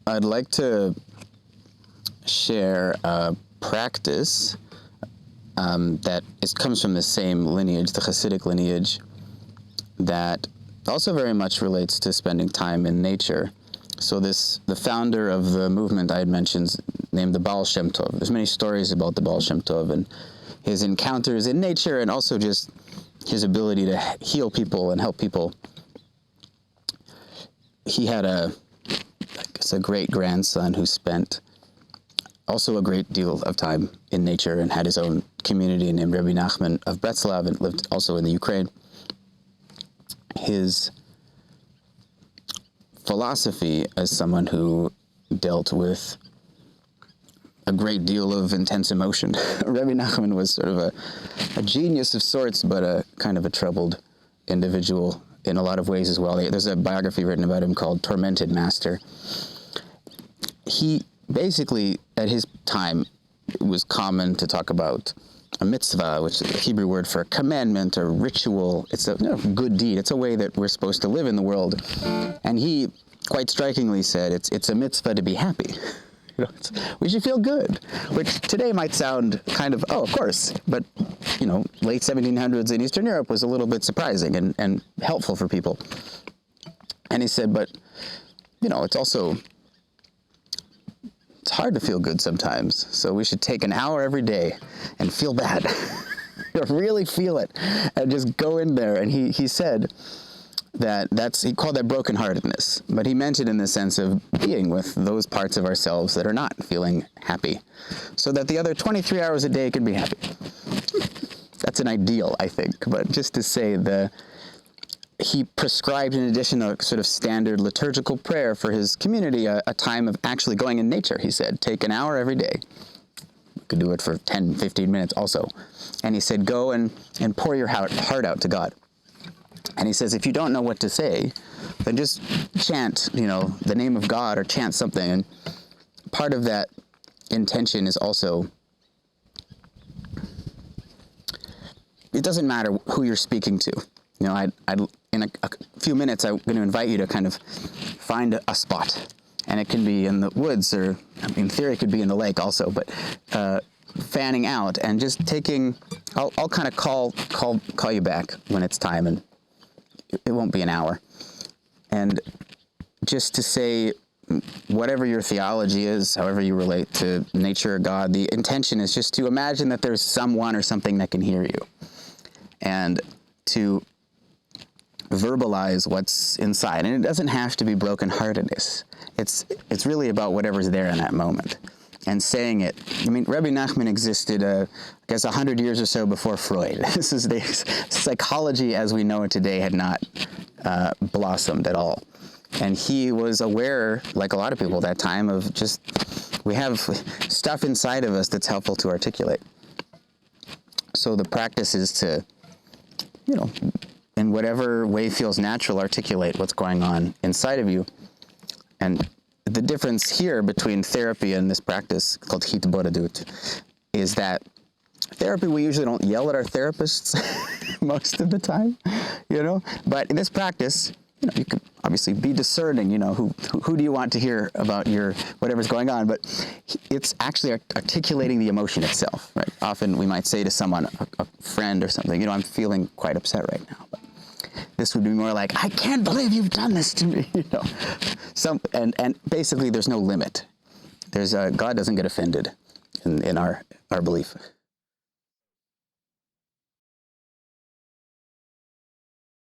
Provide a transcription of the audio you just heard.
I'd like to share a practice that comes from the same lineage, the Hasidic lineage, that also very much relates to spending time in nature. So the founder of the movement I had mentioned, named the Baal Shem Tov. There's many stories about the Baal Shem Tov and his encounters in nature, and also just his ability to heal people and help people. He had a great-grandson who spent also a great deal of time in nature and had his own community named Rabbi Nahman of Bratslav, and lived also in the Ukraine. His philosophy, as someone who dealt with a great deal of intense emotion, Rabbi Nahman was sort of a genius of sorts, but a kind of a troubled individual in a lot of ways as well. There's a biography written about him called Tormented Master. He basically, at his time, it was common to talk about a mitzvah, which is a Hebrew word for a commandment or ritual. It's a good deed. It's a way that we're supposed to live in the world. And he quite strikingly said, it's a mitzvah to be happy. We should feel good, which today might sound kind of, of course, but, late 1700s in Eastern Europe was a little bit surprising and helpful for people. And he said, but, it's hard to feel good sometimes, so we should take an hour every day and feel bad. Really feel it, and just go in there. And he said he called that brokenheartedness, but he meant it in the sense of being with those parts of ourselves that are not feeling happy, so that the other 23 hours a day can be happy. That's an ideal, I think, but just to say he prescribed, in addition to a sort of standard liturgical prayer for his community, a time of actually going in nature. He said, take an hour every day. You could do it for 10, 15 minutes also. And he said, go and pour your heart out to God. And he says, if you don't know what to say, then just chant, the name of God, or chant something. And part of that intention is also, it doesn't matter who you're speaking to. In a few minutes, I'm going to invite you to kind of find a spot. And it can be in the woods, or in theory, it could be in the lake also, but fanning out and just taking, I'll kind of call you back when it's time, and it won't be an hour. And just to say, whatever your theology is, however you relate to nature or God, the intention is just to imagine that there's someone or something that can hear you. And to verbalize what's inside. And it doesn't have to be brokenheartedness. It's really about whatever's there in that moment. And saying it. Rabbi Nahman existed, 100 years or so before Freud. This is the psychology as we know it today had not blossomed at all. And he was aware, like a lot of people at that time, of just, we have stuff inside of us that's helpful to articulate. So the practice is to, in whatever way feels natural, articulate what's going on inside of you. And the difference here between therapy and this practice called hitbodedut is that therapy, we usually don't yell at our therapists most of the time, But in this practice, you can obviously be discerning, who do you want to hear about your whatever's going on, but it's actually articulating the emotion itself, right? Often we might say to someone, a friend or something, I'm feeling quite upset right now, but this would be more like, I can't believe you've done this to me, and basically there's no limit. God doesn't get offended in our belief.